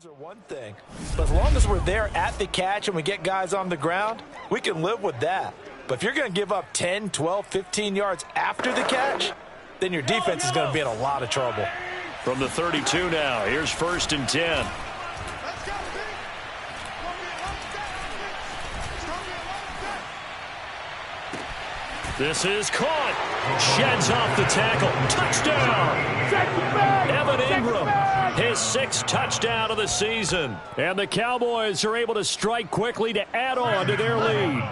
Are one thing, but as long as we're there at the catch and we get guys on the ground, we can live with that. But if you're going to give up 10, 12, 15 yards after the catch, then your defense is going to be in a lot of trouble. From the 32 now, here's 1st and 10. This is caught. Sheds off the tackle. Touchdown. Evan Ingram, his 6th touchdown of the season. And the Cowboys are able to strike quickly to add on to their lead.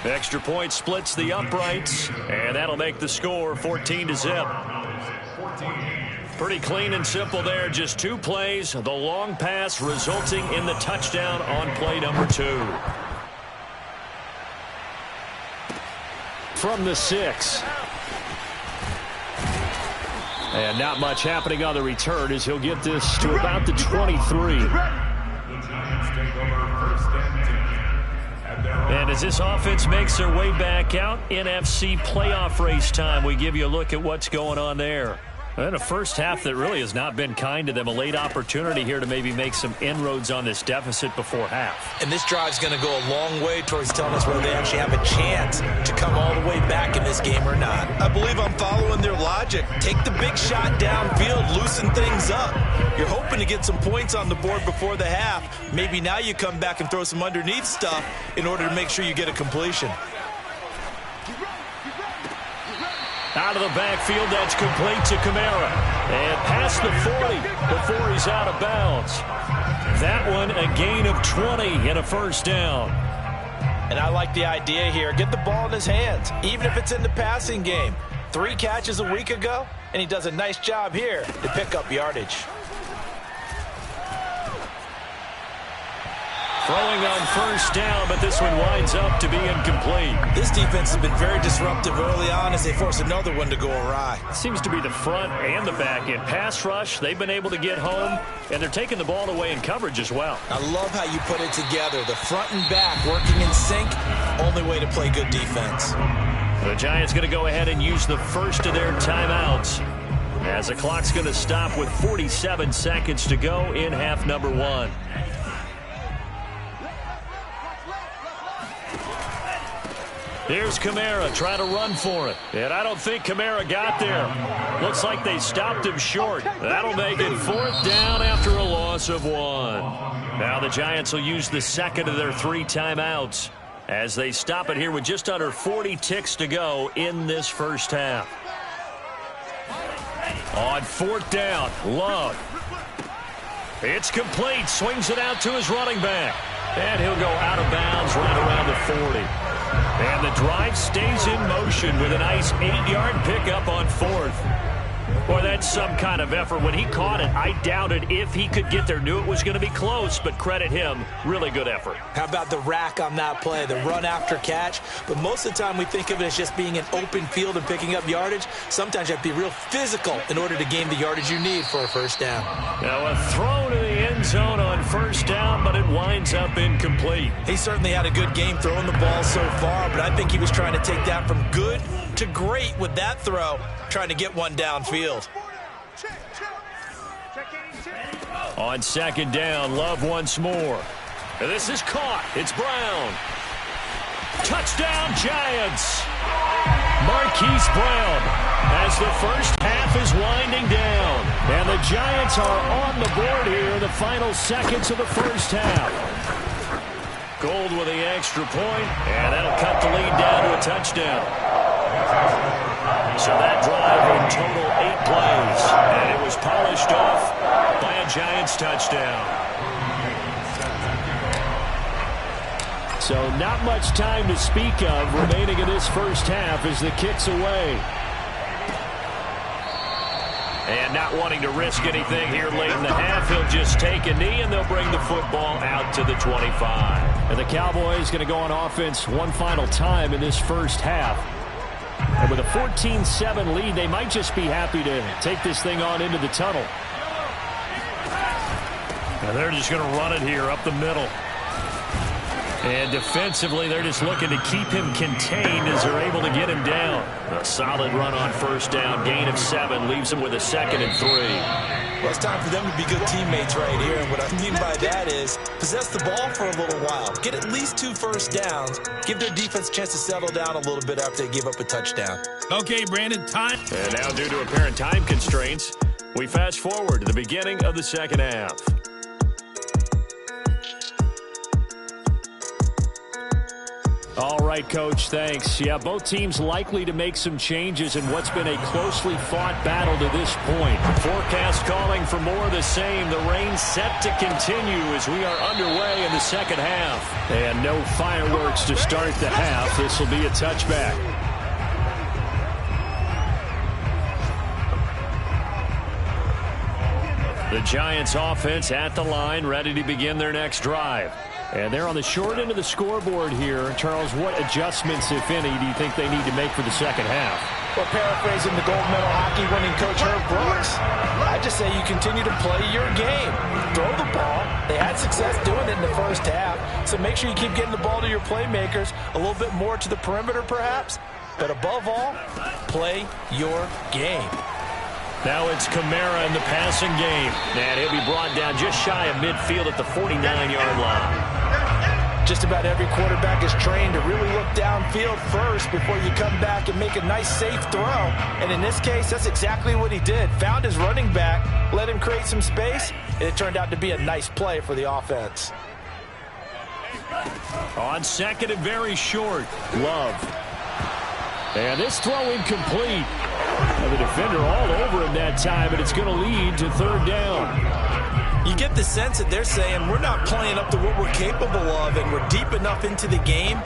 Extra point splits the uprights, and that'll make the score 14-0. Pretty clean and simple there. Just 2 plays. The long pass resulting in the touchdown on play number 2. From the 6. And not much happening on the return as he'll get this to about the 23. And as this offense makes their way back out, NFC playoff race time, we give you a look at what's going on there. And a first half that really has not been kind to them. A late opportunity here to maybe make some inroads on this deficit before half. And this drive's going to go a long way towards telling us whether they actually have a chance to come all the way back in this game or not. I believe I'm following their logic. Take the big shot downfield, loosen things up. You're hoping to get some points on the board before the half. Maybe now you come back and throw some underneath stuff in order to make sure you get a completion. Out of the backfield, that's complete to Kamara. And past the 40 before he's out of bounds. That one a gain of 20 and a first down. And I like the idea here. Get the ball in his hands, even if it's in the passing game. 3 catches a week ago, and he does a nice job here to pick up yardage. Throwing on first down, but this one winds up to be incomplete. This defense has been very disruptive early on as they force another one to go awry. Seems to be the front and the back end. Pass rush, they've been able to get home, and they're taking the ball away in coverage as well. I love how you put it together. The front and back working in sync, only way to play good defense. The Giants going to go ahead and use the first of their timeouts as the clock's going to stop with 47 seconds to go in half number 1. Here's Kamara trying to run for it. And I don't think Kamara got there. Looks like they stopped him short. That'll make it 4th down after a loss of 1. Now the Giants will use the second of their 3 timeouts as they stop it here with just under 40 ticks to go in this first half. On 4th down, Love. It's complete. Swings it out to his running back. And he'll go out of bounds right around the 40. And the drive stays in motion with a nice 8-yard pickup on 4th. Boy, that's some kind of effort. When he caught it, I doubted if he could get there. Knew it was going to be close, but credit him. Really good effort. How about the rack on that play, the run after catch? But most of the time we think of it as just being an open field and picking up yardage. Sometimes you have to be real physical in order to gain the yardage you need for a first down. Now a throw to the end zone on first down, but it winds up incomplete. He certainly had a good game throwing the ball so far, but I think he was trying to take that from good to great with that throw, trying to get one downfield. On 2nd down, Love once more. And this is caught. It's Brown. Touchdown, Giants. Marquise Brown as the first half is winding down. And the Giants are on the board here in the final seconds of the first half. Gold with the extra point, and that'll cut the lead down to a touchdown. So that drive in total 8 plays, and it was polished off by a Giants touchdown. So not much time to speak of remaining in this first half as the kick's away. And not wanting to risk anything here late in the half, he'll just take a knee, and they'll bring the football out to the 25. And the Cowboys going to go on offense one final time in this first half. And with a 14-7 lead, they might just be happy to take this thing on into the tunnel. And they're just going to run it here up the middle. And defensively, they're just looking to keep him contained as they're able to get him down. A solid run on first down. Gain of 7 leaves him with a 2nd and 3. Well, it's time for them to be good teammates right here. And what I mean by that is possess the ball for a little while. Get at least 2 first downs. Give their defense a chance to settle down a little bit after they give up a touchdown. Okay, Brandon, time. And now due to apparent time constraints, we fast forward to the beginning of the second half. All right, Coach, thanks. Yeah, both teams likely to make some changes in what's been a closely fought battle to this point. Forecast calling for more of the same. The rain set to continue as we are underway in the second half. And no fireworks to start the half. This will be a touchback. The Giants offense at the line, ready to begin their next drive. And they're on the short end of the scoreboard here. Charles, what adjustments, if any, do you think they need to make for the second half? Well, paraphrasing the gold medal hockey winning coach Herb Brooks, I just say you continue to play your game. Throw the ball. They had success doing it in the first half, so make sure you keep getting the ball to your playmakers, a little bit more to the perimeter perhaps, but above all, play your game. Now it's Kamara in the passing game. And he'll be brought down just shy of midfield at the 49-yard line. Just about every quarterback is trained to really look downfield first before you come back and make a nice, safe throw. And in this case, that's exactly what he did. Found his running back, let him create some space, and it turned out to be a nice play for the offense. On second and very short, Love. And this throw incomplete. And the defender all over him that time, and it's going to lead to third down. You get the sense that they're saying we're not playing up to what we're capable of, and we're deep enough into the game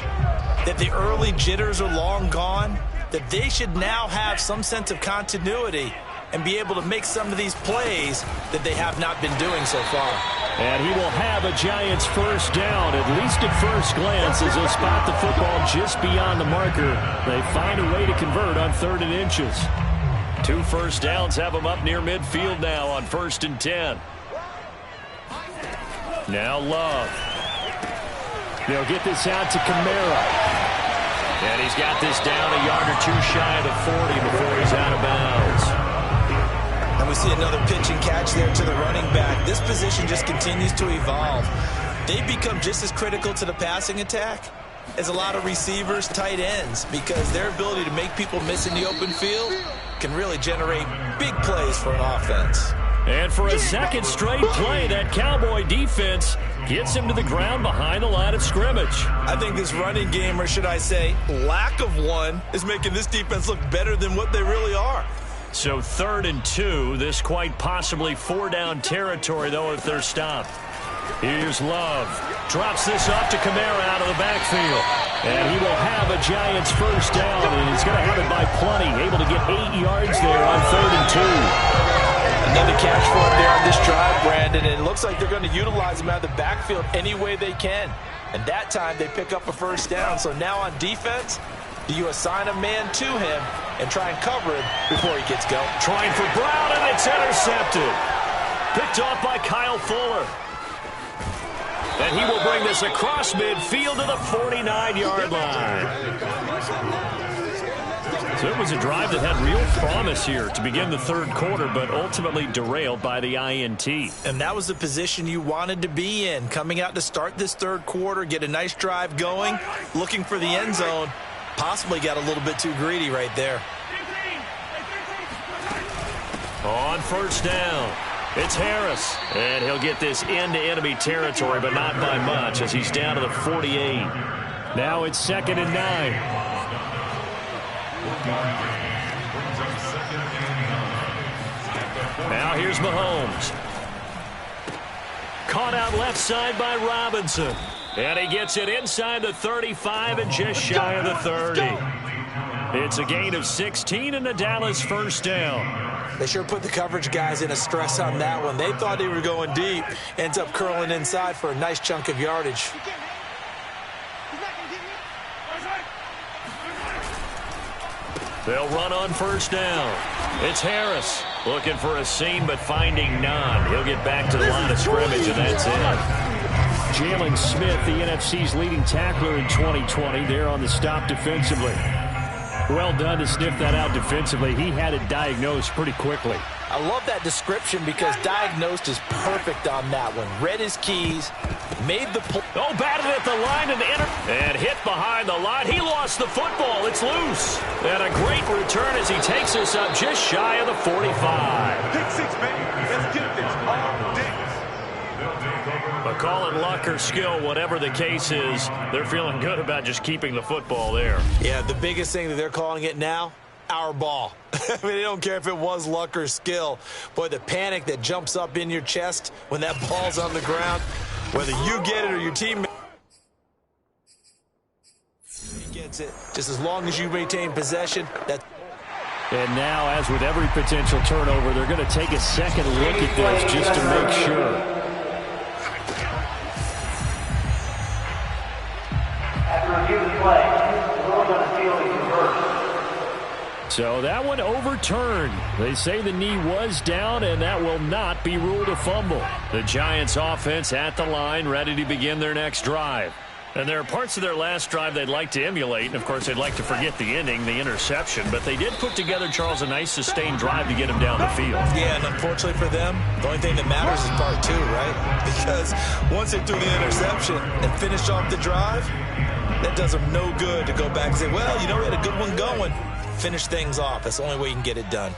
that the early jitters are long gone, that they should now have some sense of continuity and be able to make some of these plays that they have not been doing so far. And he will have a Giants first down, at least at first glance, as they'll spot the football just beyond the marker. They find a way to convert on 3rd and inches. 2 first downs have them up near midfield now on 1st and 10. Now Love. They'll get this out to Kamara. And he's got this down a yard or 2 shy of the 40 before he's out of bounds. And we see another pitch and catch there to the running back. This position just continues to evolve. They become just as critical to the passing attack as a lot of receivers, tight ends, because their ability to make people miss in the open field can really generate big plays for an offense. And for a second straight play, that Cowboy defense gets him to the ground behind the line of scrimmage. I think this running game, or should I say lack of one, is making this defense look better than what they really are. So 3rd and 2, this quite possibly 4-down territory, though, if they're stopped. Here's Love. Drops this off to Kamara out of the backfield. And he will have a Giants first down, and he's going to have it by plenty. Able to get 8 yards there on 3rd and 2. Another catch for him there on this drive, Brandon, and it looks like they're going to utilize him out of the backfield any way they can. And that time they pick up a first down. So now on defense, do you assign a man to him and try and cover him before he gets going? Trying for Brown, and it's intercepted. Picked off by Kyle Fuller. And he will bring this across midfield to the 49-yard line. So it was a drive that had real promise here to begin the 3rd quarter, but ultimately derailed by the INT. And that was the position you wanted to be in, coming out to start this 3rd quarter, get a nice drive going, looking for the end zone. Possibly got a little bit too greedy right there. On first down, it's Harris. And he'll get this into enemy territory, but not by much, as he's down to the 48. Now it's 2nd and 9. Now here's Mahomes. Caught out left side by Robinson. And he gets it inside the 35 and just shy of the 30. It's a gain of 16 and a Dallas first down. They sure put the coverage guys in a stress on that one. They thought they were going deep. Ends up curling inside for a nice chunk of yardage. They'll run on first down. It's Harris looking for a seam but finding none. He'll get back to the line of scrimmage, and that's it. Jalen Smith, the NFC's leading tackler in 2020, there on the stop defensively. Well done to sniff that out defensively. He had it diagnosed pretty quickly. I love that description because diagnosed is perfect on that one. Read his keys, made the play. Oh, batted at the line and hit behind the line. He lost the football. It's loose. And a great return as he takes us up just shy of the 45. Pick six, baby. Let's get this all day. But call it luck or skill, whatever the case is, they're feeling good about just keeping the football there. Yeah, the biggest thing that they're calling it now, our ball. I mean, they don't care if it was luck or skill. Boy, the panic that jumps up in your chest when that ball's on the ground, whether you get it or your teammate gets it, just as long as you maintain possession, that's... And now, as with every potential turnover, they're going to take a second look at this just to make sure. So that one overturned. They say the knee was down, and that will not be ruled a fumble. The Giants offense at the line, ready to begin their next drive. And there are parts of their last drive they'd like to emulate, and of course they'd like to forget the ending, the interception, but they did put together, Charles, a nice sustained drive to get him down the field. Yeah, and unfortunately for them, the only thing that matters is part two, right? Because once they threw the interception and finished off the drive, that does them no good to go back and say, well, you know, we had a good one going. Finish things off. That's the only way you can get it done.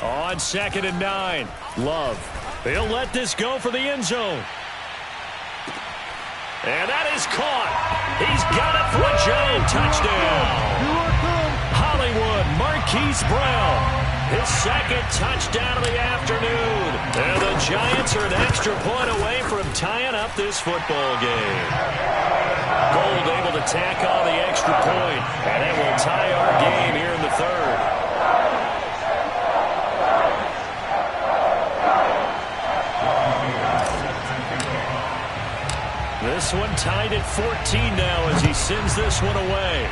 On 2nd and 9, Love. He'll let this go for the end zone. And that is caught. He's got it for a giant touchdown. Hollywood Marquise Brown. His second touchdown of the afternoon. And the Giants are an extra point away from tying up this football game. Gold able to tack on the extra point, and it will tie our game here in the third. This one tied at 14 now as he sends this one away.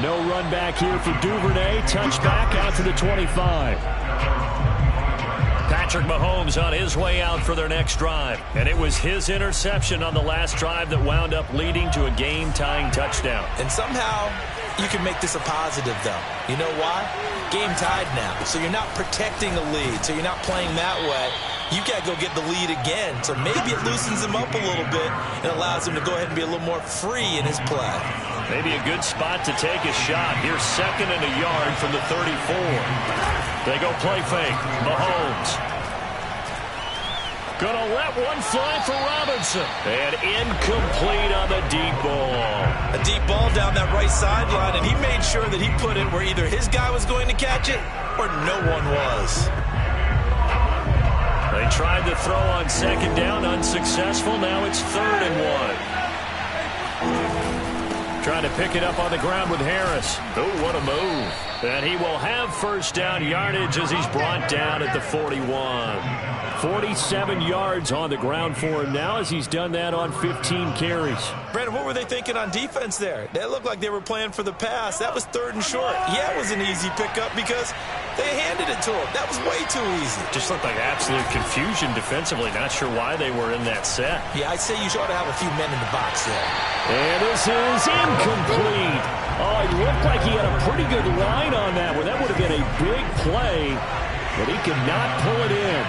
No run back here for Duvernay. Touchback out to the 25. Patrick Mahomes on his way out for their next drive. And it was his interception on the last drive that wound up leading to a game-tying touchdown. And somehow you can make this a positive, though. You know why? Game tied now. So you're not protecting a lead. So you're not playing that way. You got to go get the lead again. So maybe it loosens him up a little bit and allows him to go ahead and be a little more free in his play. Maybe a good spot to take a shot. Here's 2nd and a yard from the 34. They go play fake. Mahomes. Gonna let one fly for Robinson. And incomplete on the deep ball. A deep ball down that right sideline, and he made sure that he put it where either his guy was going to catch it or no one was. They tried to throw on 2nd down, unsuccessful. Now it's 3rd and 1. Trying to pick it up on the ground with Harris. Oh, what a move. And he will have first down yardage as he's brought down at the 41. 47 yards on the ground for him now as he's done that on 15 carries. Brandon, what were they thinking on defense there? They looked like they were playing for the pass. That was 3rd and short. Yeah, it was an easy pickup because they handed it to him. That was way too easy. Just looked like absolute confusion defensively. Not sure why they were in that set. Yeah, I'd say you ought to have a few men in the box there. And this is incomplete. Oh, it looked like he had a pretty good line on that one. That would have been a big play, but he could not pull it in.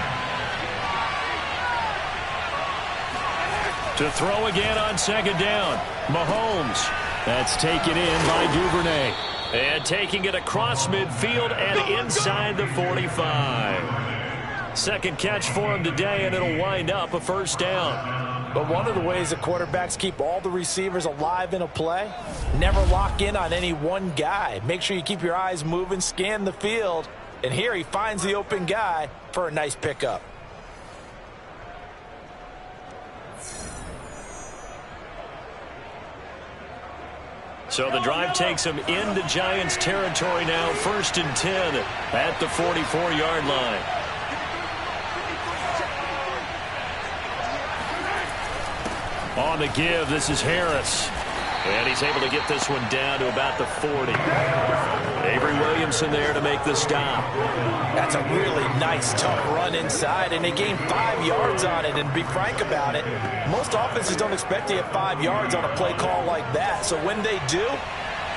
To throw again on 2nd down. Mahomes. That's taken in by Duvernay. And taking it across midfield and inside the 45. Second catch for him today, and it'll wind up a first down. But one of the ways that quarterbacks keep all the receivers alive in a play, never lock in on any one guy. Make sure you keep your eyes moving, scan the field. And here he finds the open guy for a nice pickup. So the drive takes him into Giants territory now. 1st and 10 at the 44-yard line. On the give, this is Harris. And he's able to get this one down to about the 40. Avery Williamson there to make the stop. That's a really nice, tough run inside, and they gained 5 yards on it. And to be frank about it, most offenses don't expect to get 5 yards on a play call like that. So when they do,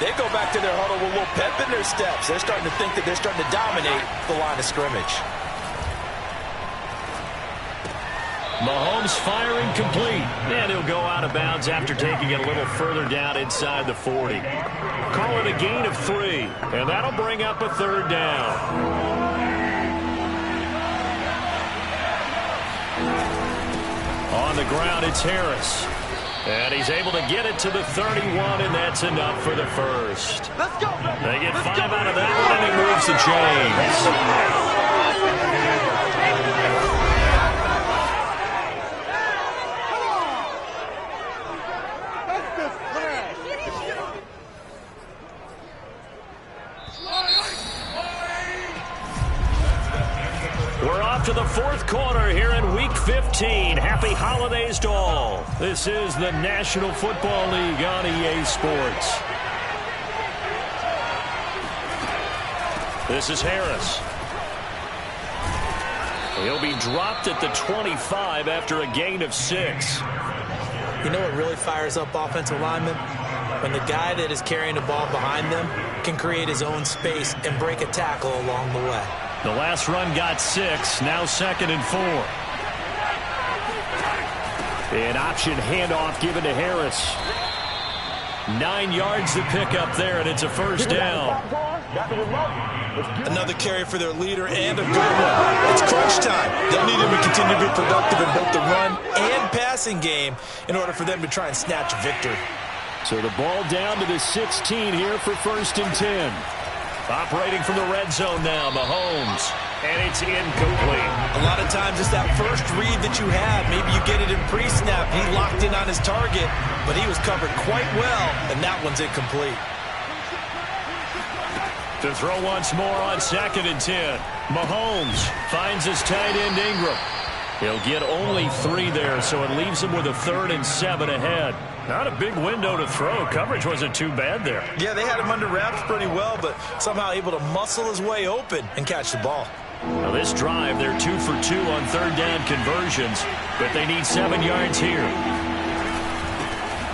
they go back to their huddle with a little pep in their steps. They're starting to think that they're starting to dominate the line of scrimmage. Mahomes firing complete. And he'll go out of bounds after taking it a little further down inside the 40. Call it a gain of 3. And that'll bring up a 3rd down. On the ground, it's Harris. And he's able to get it to the 31, and that's enough for the first. Let's go. They get 5 out of that one, and he moves the chains. We're off to the 4th quarter here in Week 15. Happy holidays to all. This is the National Football League on EA Sports. This is Harris. He'll be dropped at the 25 after a gain of 6. You know what really fires up offensive linemen? When the guy that is carrying the ball behind them can create his own space and break a tackle along the way. The last run got 6, now 2nd and 4. An option handoff given to Harris. 9 yards to pick up there, and it's a first down. Another carry for their leader and a good one. It's crunch time. They'll need him to continue to be productive in both the run and passing game in order for them to try and snatch a victory. So the ball down to the 16 here for 1st and 10. Operating from the red zone now, Mahomes. And it's incomplete. A lot of times it's that first read that you have. Maybe you get it in pre-snap. He locked in on his target, but he was covered quite well, and that one's incomplete. To throw once more on 2nd and 10. Mahomes finds his tight end Ingram. He'll get only 3 there, so it leaves him with a 3rd and 7 ahead. Not a big window to throw. Coverage wasn't too bad there. Yeah, they had him under wraps pretty well, but somehow able to muscle his way open and catch the ball. Now this drive, they're 2 for 2 on 3rd down conversions, but they need 7 yards here.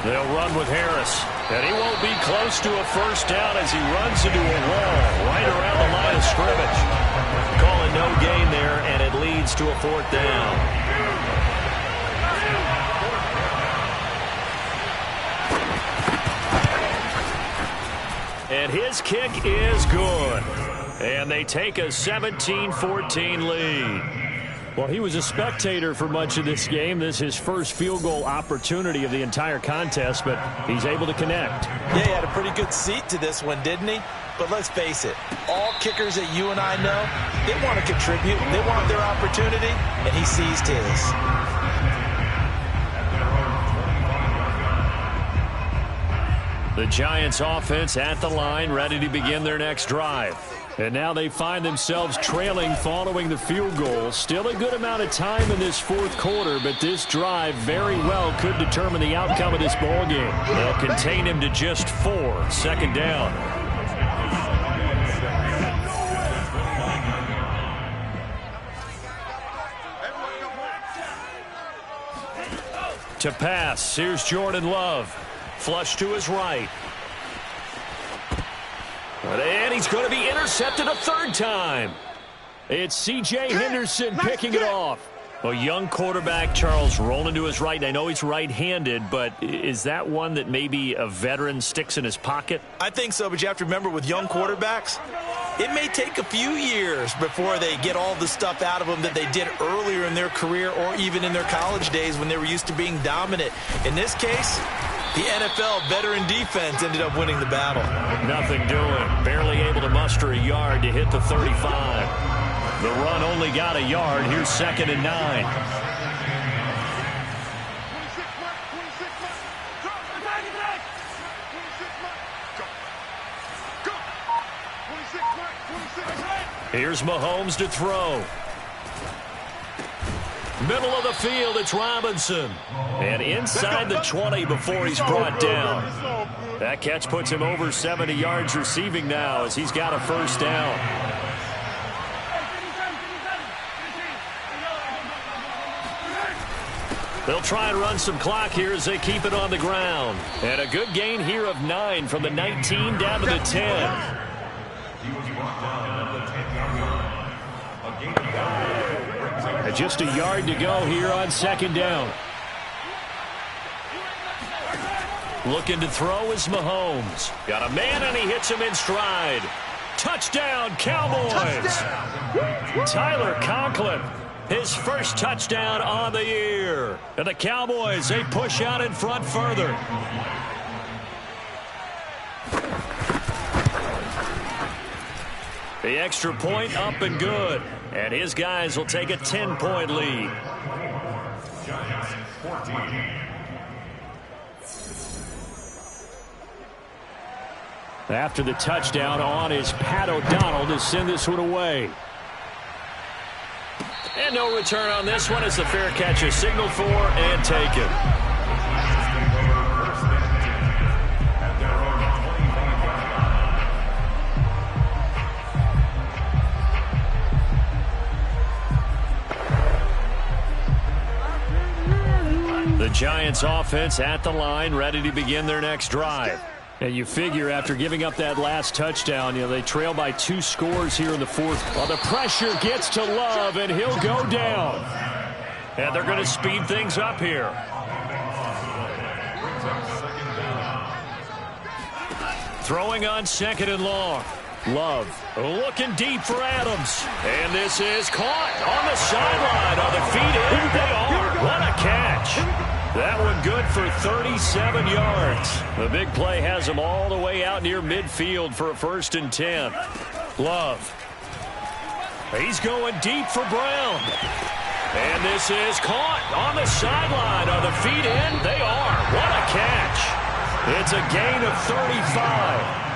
They'll run with Harris, and he won't be close to a first down as he runs into a wall right around the line of scrimmage. Calling no gain there, and it leads to a 4th down. And his kick is good. And they take a 17-14 lead. Well, he was a spectator for much of this game. This is his first field goal opportunity of the entire contest, but he's able to connect. Yeah, he had a pretty good seat to this one, didn't he? But let's face it, all kickers that you and I know, they want to contribute. They want their opportunity, and he seized his. The Giants offense at the line, ready to begin their next drive. And now they find themselves trailing following the field goal. Still a good amount of time in this 4th quarter, but this drive very well could determine the outcome of this ballgame. They'll contain him to just 4. 2nd down. To pass, here's Jordan Love. Flush to his right. And he's going to be intercepted a 3rd time. It's C.J. Henderson picking it off. A young quarterback, Charles, rolling to his right. I know he's right-handed, but is that one that maybe a veteran sticks in his pocket? I think so, but you have to remember with young quarterbacks, it may take a few years before they get all the stuff out of them that they did earlier in their career or even in their college days when they were used to being dominant. In this case, the NFL veteran defense ended up winning the battle. Nothing doing. Barely able to muster a yard to hit the 35. The run only got a yard. Here's 2nd and 9. Here's Mahomes to throw. Middle of the field, it's Robinson. And inside the 20 before he's brought down. That catch puts him over 70 yards receiving now as he's got a first down. They'll try and run some clock here as they keep it on the ground. And a good gain here of 9 from the 19 down to the 10. And just a yard to go here on second down. Looking to throw is Mahomes. Got a man and he hits him in stride. Touchdown, Cowboys. Touchdown. Tyler Conklin, his first touchdown on the year. And the Cowboys, they push out in front further. The extra point up and good. And his guys will take a 10-point lead. After the touchdown on is Pat O'Donnell to send this one away. And no return on this one as the fair catch is signaled for and taken. The Giants offense at the line, ready to begin their next drive. And you figure after giving up that last touchdown, they trail by 2 scores here in the fourth. Well, the pressure gets to Love, and he'll go down. And they're going to speed things up here. Throwing on second and long. Love looking deep for Adams. And this is caught on the sideline. On the feet in, they are. What a catch. That one good for 37 yards. The big play has him all the way out near midfield for a 1st and 10. Love. He's going deep for Brown. And this is caught on the sideline. Are the feet in? They are. What a catch. It's a gain of 35.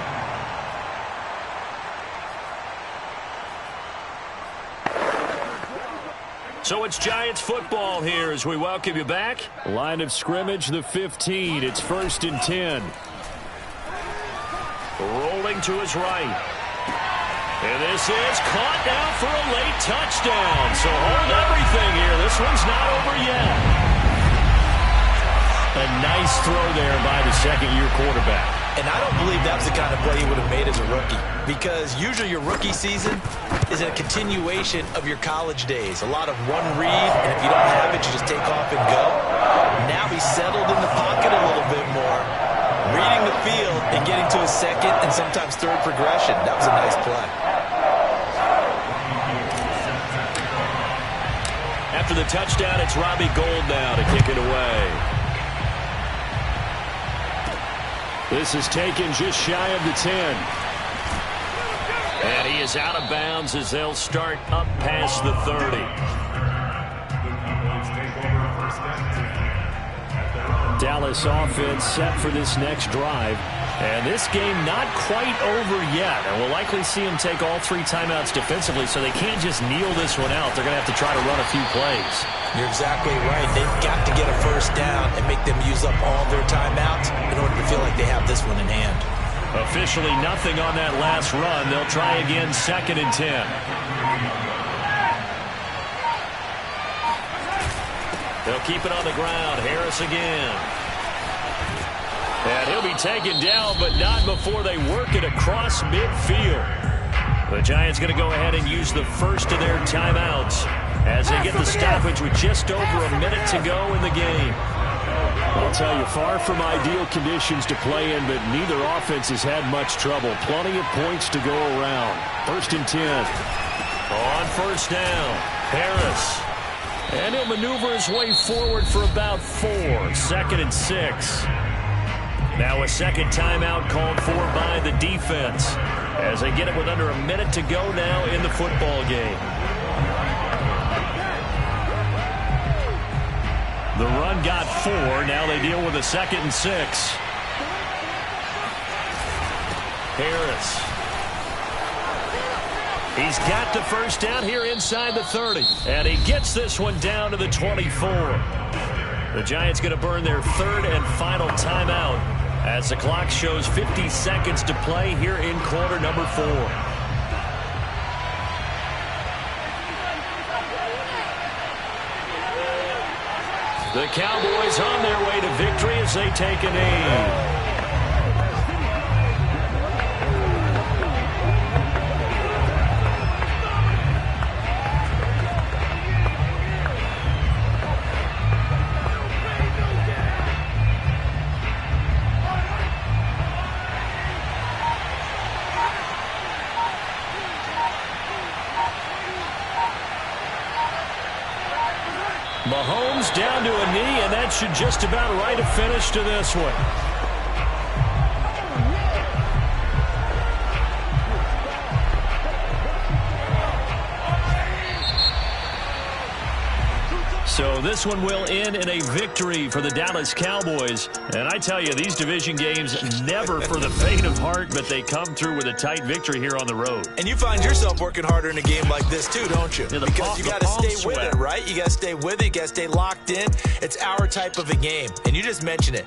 So it's Giants football here as we welcome you back. Line of scrimmage, the 15. It's 1st and 10. Rolling to his right. And this is caught now for a late touchdown. So hold everything here. This one's not over yet. A nice throw there by the second-year quarterback. And I don't believe that was the kind of play he would have made as a rookie, because usually your rookie season is a continuation of your college days. A lot of one read, and if you don't have it, you just take off and go. Now he's settled in the pocket a little bit more, reading the field and getting to his second and sometimes third progression. That was a nice play. After the touchdown, it's Robbie Gould now to kick it away. This is taken just shy of the 10. And he is out of bounds as they'll start up past the 30. Dallas offense set for this next drive. And this game not quite over yet. And we'll likely see them take all 3 timeouts defensively, so they can't just kneel this one out. They're going to have to try to run a few plays. You're exactly right. They've got to get a first down and make them use up all their timeouts in order to feel like they have this one in hand. Officially nothing on that last run. They'll try again 2nd and 10. They'll keep it on the ground. Harris again. And he'll be taken down, but not before they work it across midfield. The Giants going to go ahead and use the first of their timeouts as they get the stoppage with just over a minute to go in the game. I'll tell you, far from ideal conditions to play in, but neither offense has had much trouble. Plenty of points to go around. 1st and 10. On first down, Harris. And he'll maneuver his way forward for about 4. 2nd and 6. Now a second timeout called for by the defense as they get it with under a minute to go now in the football game. The run got 4. Now they deal with a 2nd and 6. Harris. He's got the first down here inside the 30. And he gets this one down to the 24. The Giants going to burn their third and final timeout as the clock shows 50 seconds to play here in quarter number 4. The Cowboys on their way to victory as they take a knee. Mahomes down to a knee, and that should just about write a finish to this one. So this one will end in a victory for the Dallas Cowboys. And I tell you, these division games never for the faint of heart, but they come through with a tight victory here on the road. And you find yourself working harder in a game like this too, don't you? Because you got to stay with it, right? You got to stay with it. You got to stay locked in. It's our type of a game. And you just mentioned it.